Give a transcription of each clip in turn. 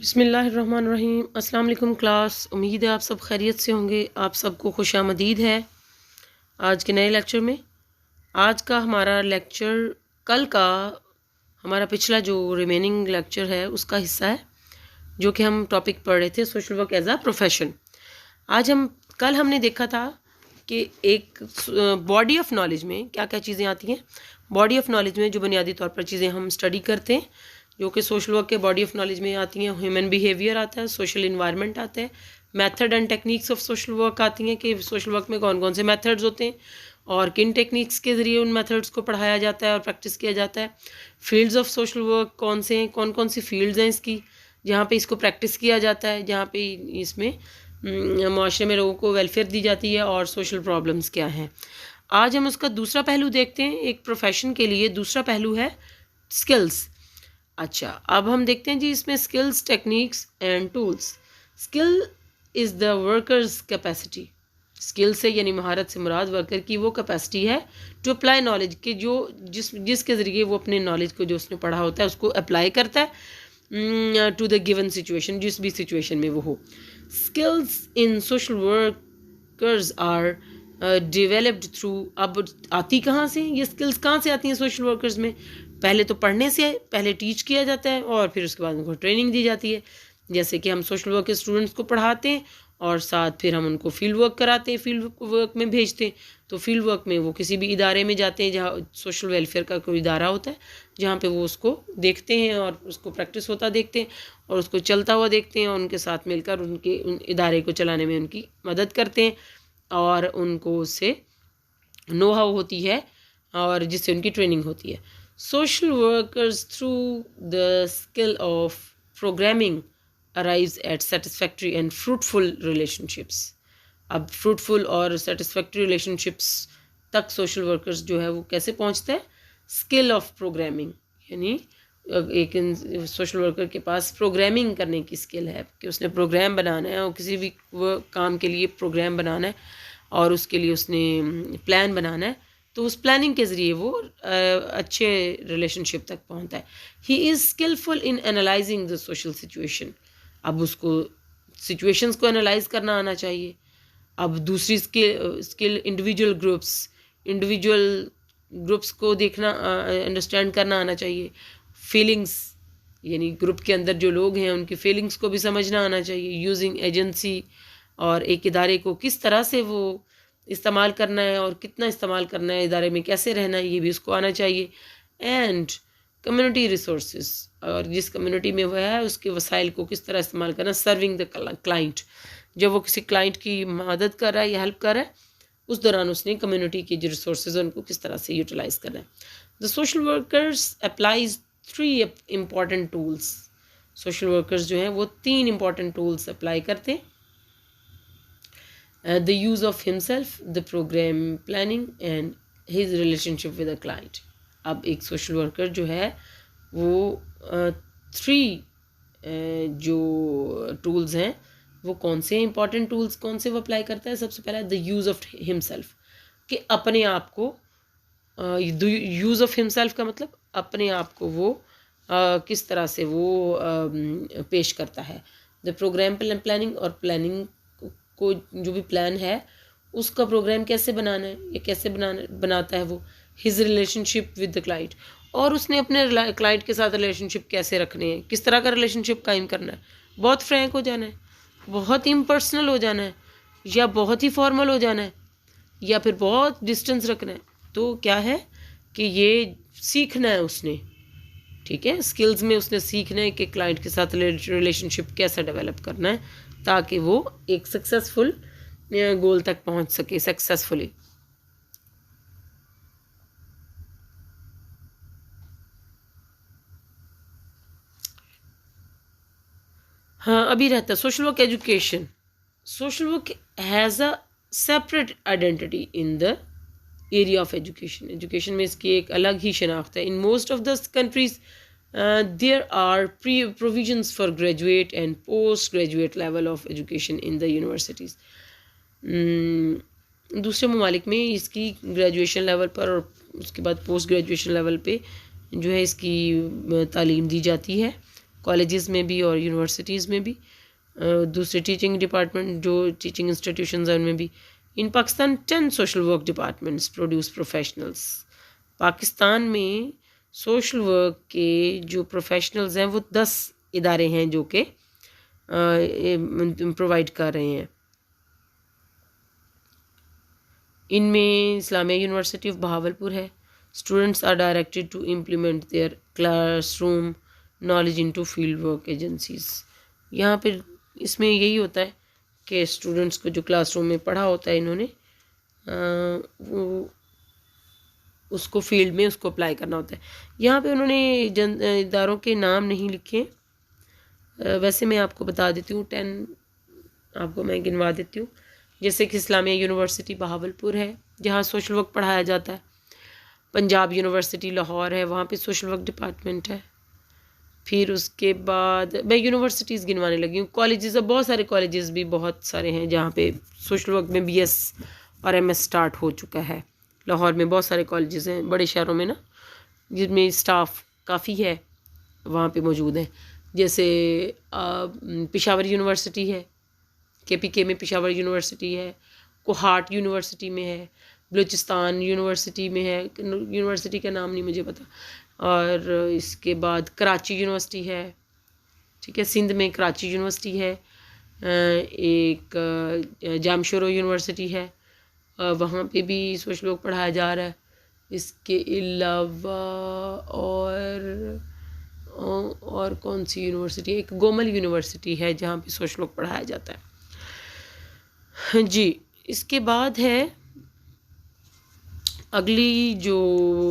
बिस्मिल्लाहिर्रहमानिर्रहीम। अस्सलाम वालेकुम क्लास, उम्मीद है आप सब खैरियत से होंगे। आप सबको खुशामदीद है आज के नए लेक्चर में। आज का हमारा लेक्चर कल का हमारा पिछला जो रिमेनिंग लेक्चर है उसका हिस्सा है, जो कि हम टॉपिक पढ़ रहे थे social work as a profession. कल हमने देखा था कि एक बॉडी ऑफ नॉलेज में क्या क्या चीज़ें आती हैं। बॉडी ऑफ नॉलेज में जो बुनियादी तौर पर चीज़ें हम स्टडी करते हैं, जो कि सोशल वर्क के बॉडी ऑफ नॉलेज में आती हैं, ह्यूमन बिहेवियर आता है, सोशल इन्वायरमेंट आता है, method and techniques of social work आती हैं कि सोशल वर्क में कौन कौन से मेथड्स होते हैं और किन टेक्निक्स के ज़रिए उन मेथड्स को पढ़ाया जाता है और प्रैक्टिस किया जाता है। फील्ड्स ऑफ सोशल वर्क कौन से हैं, कौन कौन सी फील्ड्स हैं इसकी, जहाँ पे इसको प्रैक्टिस किया जाता है, जहाँ पे इसमें माशरे में लोगों को वेलफेयर दी जाती है और सोशल प्रॉब्लम्स क्या हैं। आज हम उसका दूसरा पहलू देखते हैं। एक प्रोफेशन के लिए दूसरा पहलू है स्किल्स। अच्छा, अब हम देखते हैं जी इसमें skills, techniques and tools. Skill is the workers capacity. Skill से यानी महारत से मुराद वर्कर की वो कैपेसिटी है टू अप्लाई नॉलेज के, जो जिसके ज़रिए वो अपने नॉलेज को जो उसने पढ़ा होता है उसको अप्लाई करता है टू द गिवन सिचुएशन, जिस भी सिचुएशन में वो हो। Skills in social workers are developed through. अब आती कहाँ से, ये स्किल्स कहाँ से आती हैं सोशल वर्कर्स में? पहले तो पढ़ने से पहले टीच किया जाता है और फिर उसके बाद उनको ट्रेनिंग दी जाती है। जैसे कि हम सोशल वर्क के स्टूडेंट्स को पढ़ाते हैं और साथ फिर हम उनको फील्ड वर्क कराते हैं, फील्ड वर्क में भेजते हैं। तो फील्ड वर्क में वो किसी भी इदारे में जाते हैं जहाँ सोशल वेलफेयर का कोई इदारा होता है, जहाँ पे वो उसको देखते हैं और उसको प्रैक्टिस होता देखते हैं और उसको चलता हुआ देखते हैं और उनके साथ मिलकर उन इदारे को चलाने में उनकी मदद करते हैं और उनको उससे नो हाउ होती है और जिससे उनकी ट्रेनिंग होती है। Social workers through the skill of programming arrives eight satisfactory and fruitful relationships. अब फ्रूटफुल और सेटिस्फैक्ट्री रिलेशनशिप्स तक सोशल वर्कर्स जो है वो कैसे पहुंचता है? स्किल ऑफ प्रोग्रामिंग, यानी एक सोशल वर्कर के पास प्रोग्रामिंग करने की स्किल है कि उसने प्रोग्राम बनाना है और किसी भी काम के लिए प्रोग्राम बनाना है और उसके लिए उसने प्लान बनाना है, तो उस प्लानिंग के ज़रिए वो अच्छे रिलेशनशिप तक पहुंचता है। He is skilful in analysing the social situation. अब उसको सिचुएशंस को एनालाइज करना आना चाहिए। अब दूसरी स्किल इंडिविजुअल ग्रुप्स को देखना, अंडरस्टैंड करना आना चाहिए। फीलिंग्स, यानी ग्रुप के अंदर जो लोग हैं उनकी फीलिंग्स को भी समझना आना चाहिए। यूजिंग एजेंसी, और एक इदारे को किस तरह से वो इस्तेमाल करना है और कितना इस्तेमाल करना है, इदारे में कैसे रहना है, ये भी उसको आना चाहिए। एंड कम्युनिटी रिसोर्सेज, और जिस कम्युनिटी में वह है उसके वसाइल को किस तरह इस्तेमाल करना। सर्विंग द क्लाइंट, जब वो किसी क्लाइंट की मदद कर रहा है या हेल्प कर रहा है उस दौरान उसने कम्युनिटी की जो रिसोर्सेज हैं उनको किस तरह से यूटिलाइज करना है। The social workers applies 3 important tools. Social workers जो हैं वो 3 इम्पॉर्टेंट टूल्स अप्लाई करते हैं। The use of himself, the program planning and his relationship with a client. अब एक सोशल वर्कर जो है वो 3 जो टूल्स हैं वो कौन से इंपॉर्टेंट टूल्स कौन से वो अप्लाई करता है? सबसे पहला द यूज़ ऑफ हिमसेल्फ, कि अपने आप को, यूज़ ऑफ हिमसेल्फ का मतलब अपने आप को वो किस तरह से वो पेश करता है। द प्रोग्राम प्लानिंग, और प्लानिंग को जो भी प्लान है उसका प्रोग्राम कैसे बनाना है, ये कैसे बनाता है वो। His relationship with the client, और उसने अपने क्लाइंट के साथ रिलेशनशिप कैसे रखने हैं, किस तरह का रिलेशनशिप कायम करना है। बहुत फ्रैंक हो जाना है, बहुत इम्पर्सनल हो जाना है, या बहुत ही फॉर्मल हो जाना है, या फिर बहुत डिस्टेंस रखना है। तो क्या है कि ये सीखना है उसने, ठीक है। स्किल्स में उसने सीखना है कि क्लाइंट के साथ रिलेशनशिप कैसा डेवलप करना है ताकि वो एक सक्सेसफुल गोल तक पहुंच सके सक्सेसफुली। हाँ, अभी रहता है social work education. Social work has a separate identity in the area of education. Education में इसकी एक अलग ही शनाख्त है। In most of the countries there are provisions for graduate and post-graduate level of education in the universities. दूसरे ममालिक में इसकी ग्रेजुएशन लेवल पर और उसके बाद पोस्ट ग्रेजुएशन लेवल पे जो है इसकी तालीम दी जाती है कॉलेजेस में भी और यूनिवर्सिटीज़ में भी, दूसरे टीचिंग डिपार्टमेंट जो टीचिंग इंस्टीट्यूशंस हैं उनमें भी। In Pakistan 10 social work departments produce professionals. Pakistan में सोशल वर्क के जो प्रोफेशनल्स हैं वो 10 इदारे हैं जो कि प्रोवाइड कर रहे हैं। इनमें इस्लामिया यूनिवर्सिटी ऑफ बहावलपुर है। Students are directed to implement their classroom knowledge into field work agencies. यहाँ पे इसमें यही होता है कि स्टूडेंट्स को जो क्लासरूम में पढ़ा होता है इन्होंने वो उसको फील्ड में उसको अप्लाई करना होता है। यहाँ पे उन्होंने इदारों के नाम नहीं लिखे, वैसे मैं आपको बता देती हूँ, 10 आपको मैं गिनवा देती हूँ। जैसे कि इस्लामिया यूनिवर्सिटी बहावलपुर है जहाँ सोशल वर्क पढ़ाया जाता है। पंजाब यूनिवर्सिटी लाहौर है, वहाँ पे सोशल वर्क डिपार्टमेंट है। फिर उसके बाद मैं यूनिवर्सिटीज़ गिनवाने लगी हूँ। कॉलेजेस, अब बहुत सारे कॉलेजेस भी बहुत सारे हैं जहाँ पे सोशल वर्क में BS और MS स्टार्ट हो चुका है। लाहौर में बहुत सारे कॉलेजेस हैं, बड़े शहरों में ना, जिनमें स्टाफ काफ़ी है वहाँ पे मौजूद हैं। जैसे पेशावर यूनिवर्सिटी है, KPK में पेशावर यूनिवर्सिटी है, कोहाट यूनिवर्सिटी में है, बलूचिस्तान यूनिवर्सिटी में है, यूनिवर्सिटी का नाम नहीं मुझे पता। और इसके बाद कराची यूनिवर्सिटी है, ठीक है, सिंध में कराची यूनिवर्सिटी है। एक जामशोरो यूनिवर्सिटी है, वहाँ पे भी सोशल वर्क पढ़ाया जा रहा है। इसके अलावा और कौन सी यूनिवर्सिटी है, एक गोमल यूनिवर्सिटी है जहाँ पे सोशल वर्क पढ़ाया जाता है जी। इसके बाद है अगली जो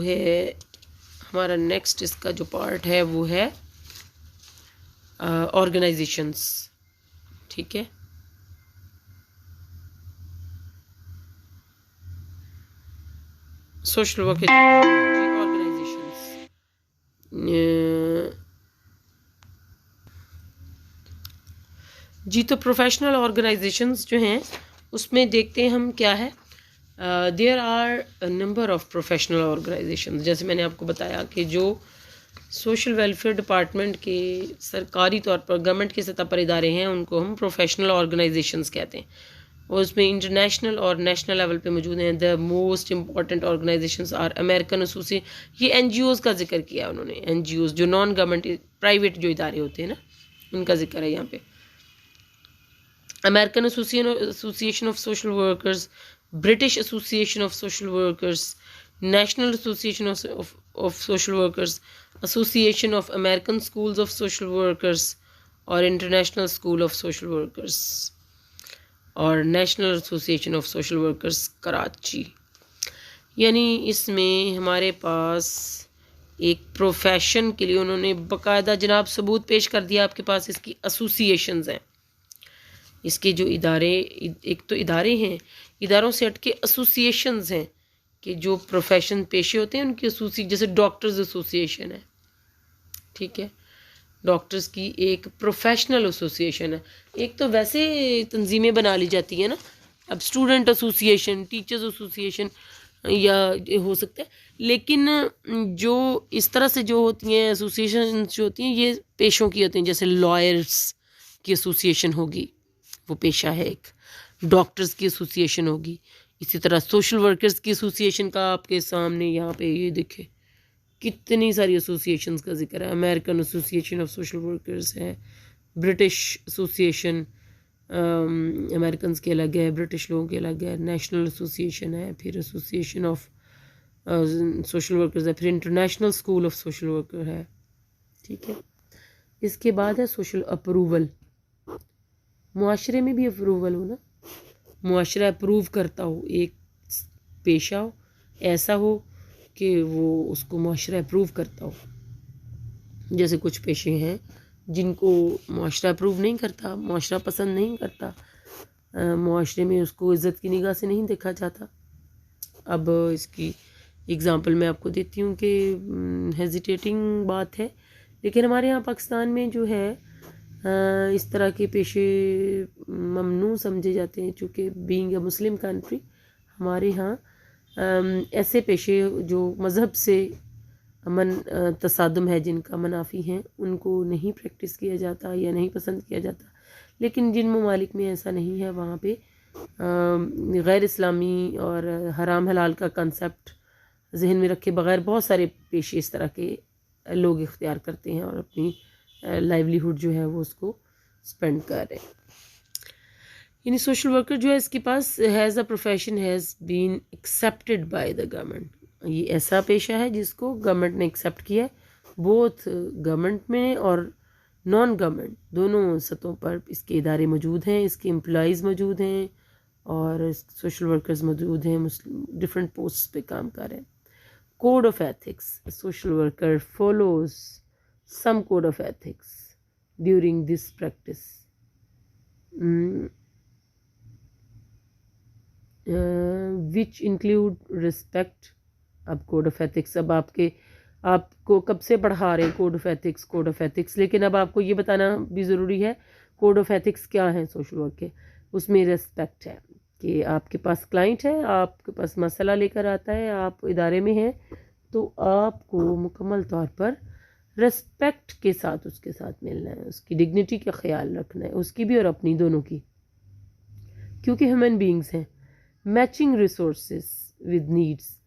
है हमारा नेक्स्ट इसका जो पार्ट है वो है ऑर्गेनाइजेशंस, ठीक है। सोशल वर्क ऑर्गेनाइजेशंस, जी तो प्रोफेशनल ऑर्गेनाइजेशंस जो हैं उसमें देखते हैं हम क्या है। There are number of professional organisations. जैसे मैंने आपको बताया कि जो सोशल वेलफेयर डिपार्टमेंट के सरकारी तौर पर गवर्नमेंट की सतह पर इदारे हैं उनको हम प्रोफेशनल ऑर्गेनाइजेशंस कहते हैं, और उसमें इंटरनेशनल और नेशनल लेवल पे मौजूद हैं। The most important organisations are American association, ये NGOs का जिक्र किया उन्होंने। NGOs जो नॉन गवर्नमेंट प्राइवेट जो इदारे होते हैं ना, उनका जिक्र है यहाँ पे। American association of social workers, British association of social workers, national association of social workers, association of American schools of social workers और international school of social workers और national association of social workers Karachi. यानी इसमें हमारे पास एक profession के लिए उन्होंने बाकायदा जनाब सबूत पेश कर दिया आपके पास। इसकी एसोसिएशंस हैं, इसके जो इदारे, एक तो इदारे हैं, इदारों से हट के एसोसिएशंस हैं कि जो प्रोफेशन पेशे होते हैं उनकी एसोसिएशन। जैसे डॉक्टर्स एसोसिएशन है, ठीक है, डॉक्टर्स की एक प्रोफेशनल एसोसिएशन है। एक तो वैसे तंजीमें बना ली जाती है ना, अब स्टूडेंट एसोसिएशन, टीचर्स एसोसिएशन या हो सकता है, लेकिन जो इस तरह से जो होती हैं एसोसिएशन जो होती हैं ये पेशों की होती हैं। जैसे लॉयर्स की एसोसिएशन होगी, वो पेशा है एक। डॉक्टर्स की एसोसिएशन होगी। इसी तरह सोशल वर्कर्स की एसोसिएशन का आपके सामने यहाँ पे ये देखे कितनी सारी एसोसिएशंस का जिक्र है। American association of social workers है, ब्रिटिश एसोसिएशन, अमेरिकन के अलग है, ब्रिटिश लोगों के अलग है, नेशनल एसोसिएशन है, फिर एसोसिएशन ऑफ सोशल वर्कर्स है, फिर international school of social worker है, ठीक है। इसके बाद है सोशल अप्रूवल। मुआशरे में भी अप्रूवल हो ना, मुआशरा अप्रूव करता हो, एक पेशा हो ऐसा हो कि वो उसको मुआशरा अप्रूव करता हो। जैसे कुछ पेशे हैं जिनको मुआशरा अप्रूव नहीं करता, मुआशरा पसंद नहीं करता, मुआशरे में उसको इज़्ज़त की निगाह से नहीं देखा जाता। अब इसकी एग्ज़ाम्पल मैं आपको देती हूँ कि हेजिटेटिंग बात है, लेकिन हमारे यहाँ पाकिस्तान में जो है इस तरह के पेशे ममनू समझे जाते हैं। चूँकि बीइंग अ मुस्लिम कंट्री हमारे यहाँ ऐसे पेशे जो मज़हब से अमन तसादुम है जिनका मनाफी हैं उनको नहीं प्रैक्टिस किया जाता या नहीं पसंद किया जाता। लेकिन जिन ममालिक में ऐसा नहीं है वहाँ पे गैर इस्लामी और हराम हलाल का कंसेप्ट जहन में रखे बगैर बहुत सारे पेशे इस तरह के लोग इख्तियार करते हैं और अपनी लाइवलीहुड जो है वो उसको स्पेंड कर रहे हैं। यानी सोशल वर्कर जो है इसके पास has a profession has been accepted by the government. ये ऐसा पेशा है जिसको गवर्नमेंट ने एक्सेप्ट किया है, बोथ गवर्नमेंट में और नॉन गवर्नमेंट दोनों सतहों पर इसके इदारे मौजूद हैं, इसके एम्प्लॉइज़ मौजूद हैं और सोशल वर्कर्स मौजूद हैं, डिफरेंट पोस्ट पे काम कर रहे हैं। Code of ethics, social worker follows some code of ethics during this practice which include respect. अब कोड ऑफ एथिक्स, अब आपको कब से पढ़ा रहे हैं code of ethics, code of ethics, लेकिन अब आपको ये बताना भी ज़रूरी है कोड ऑफ एथिक्स क्या है सोशल वर्क के। उसमें रिस्पेक्ट है कि आपके पास क्लाइंट है, आपके पास मसला लेकर आता है, आप इदारे में हैं, तो आपको मुकम्मल तौर पर रिस्पेक्ट के साथ उसके साथ मिलना है, उसकी डिग्निटी का ख्याल रखना है, उसकी भी और अपनी दोनों की, क्योंकि ह्यूमन बींग्स हैं। मैचिंग रिसोर्सेज विद नीड्स,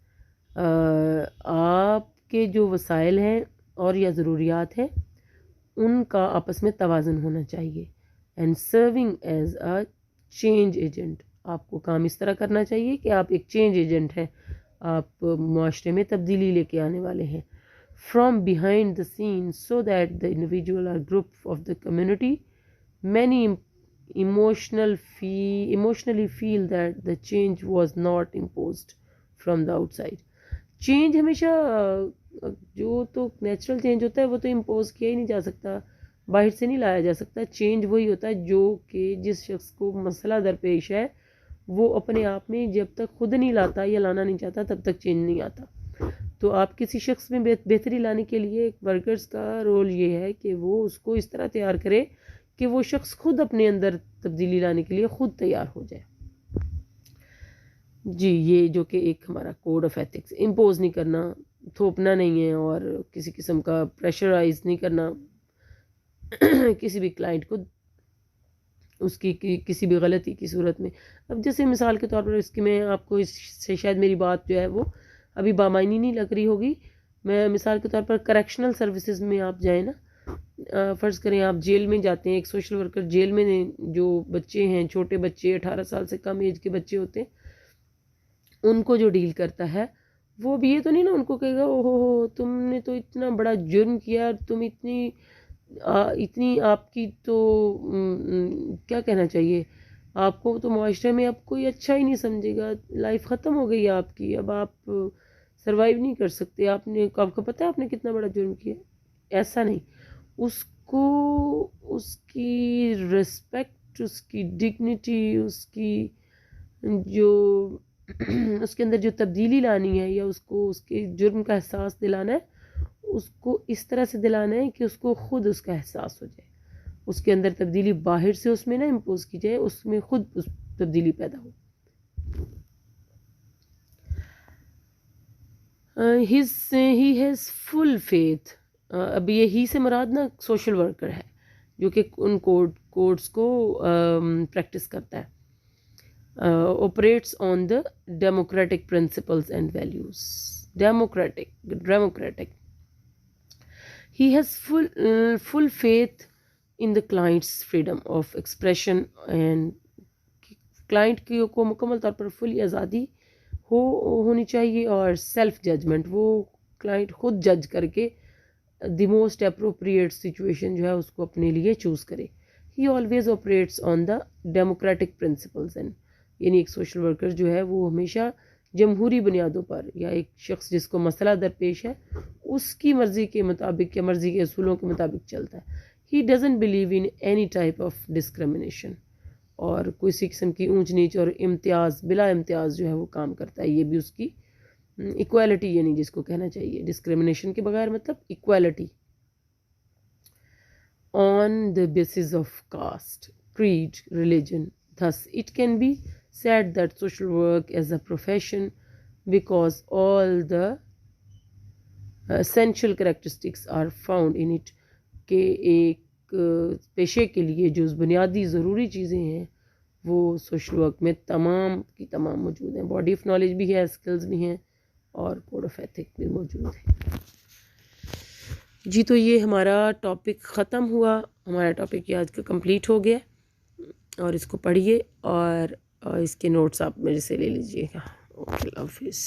आपके जो वसाइल हैं और या ज़रूरियात हैं उनका आपस में तवाज़ुन होना चाहिए। And serving as a change agent, आपको काम इस तरह करना चाहिए कि आप एक चेंज एजेंट हैं, आप मुआशरे में तब्दीली लेके आने वाले हैं। From behind the scene so that the individual और group of the community many emotionally feel that the change was not imposed from the outside। Change हमेशा जो तो नेचुरल चेंज होता है वो तो इम्पोज किया ही नहीं जा सकता, बाहर से नहीं लाया जा सकता। चेंज वही होता है जो कि जिस शख्स को मसला दरपेश है वो अपने आप में जब तक खुद नहीं लाता या लाना नहीं चाहता तब तक चेंज नहीं आता। तो आप किसी शख्स में बेहतरी लाने के लिए एक वर्कर्स का रोल ये है कि वो उसको इस तरह तैयार करे कि वो शख्स खुद अपने अंदर तब्दीली लाने के लिए खुद तैयार हो जाए। जी, ये जो कि एक हमारा कोड ऑफ एथिक्स, इम्पोज नहीं करना, थोपना नहीं है और किसी किस्म का प्रेशराइज नहीं करना किसी भी क्लाइंट को उसकी किसी भी गलती की सूरत में। अब जैसे मिसाल के तौर पर इसकी मैं आपको इससे शायद मेरी बात जो है वो अभी बामायनी नहीं लग रही होगी। मैं मिसाल के तौर पर करेक्शनल सर्विसेज में आप जाएँ ना, फ़र्ज़ करें आप जेल में जाते हैं, एक सोशल वर्कर जेल में जो बच्चे हैं, छोटे बच्चे 18 साल से कम एज के बच्चे होते हैं, उनको जो डील करता है वो भी ये तो नहीं ना उनको कहेगा ओहो तुमने तो इतना बड़ा जुर्म किया, तुम इतनी आपकी तो क्या कहना चाहिए, आपको तो मुआशरे में अब कोई अच्छा ही नहीं समझेगा, लाइफ ख़त्म हो गई आपकी, अब आप सर्वाइव नहीं कर सकते, आपको पता है आपने कितना बड़ा जुर्म किया। ऐसा नहीं, उसको उसकी रिस्पेक्ट, उसकी डिग्निटी, उसकी जो उसके अंदर जो तब्दीली लानी है या उसको उसके जुर्म का एहसास दिलाना है, उसको इस तरह से दिलाना है कि उसको खुद उसका एहसास हो जाए, उसके अंदर तब्दीली बाहर से उसमें ना इम्पोज की जाए, उसमें खुद उस तब्दीली पैदा हो। ही हैज़ फुल फेथ, अब ये ही से मुराद ना सोशल वर्कर है जो कि उन कोड्स को प्रैक्टिस करता है। Operates on the democratic principles and values। Democratic। He has full faith in the client's freedom of expression and client को मुकम्मल तौर पर फुल आज़ादी होनी चाहिए और सेल्फ जजमेंट, वो क्लाइंट खुद जज करके द मोस्ट अप्रोप्रिएट सिचुएशन जो है उसको अपने लिए चूज़ करे। ही always operates on the democratic principles and, यानी एक सोशल वर्कर जो है वो हमेशा जमहूरी बुनियादों पर या एक शख्स जिसको मसला दरपेश है उसकी मर्ज़ी के मुताबिक या मर्ज़ी के असूलों के मुताबिक चलता है। He doesn't believe in any type of discrimination, और किसी किस्म की ऊंच नीच और इम्तियाज़ बिला इम्तियाज़ जो है वो काम करता है। ये भी उसकी इक्वालिटी यानी जिसको कहना चाहिए डिस्क्रिमिनेशन के बगैर, मतलब equality on the basis of caste, creed, religion। Thus, it can be said that social work is a profession because all the essential characteristics are found in it, के एक पेशे के लिए जो बुनियादी ज़रूरी चीज़ें हैं वो सोशल वर्क में तमाम की तमाम मौजूद हैं। बॉडी ऑफ नॉलेज भी है, स्किल्स भी हैं और कोड ऑफ एथिक भी मौजूद है। जी तो ये हमारा टॉपिक ख़त्म हुआ, हमारा टॉपिक ये आज का कंप्लीट हो गया। और इसको पढ़िए और इसके नोट्स आप मेरे से ले लीजिएगा। ओके, अल्लाह हाफिज़।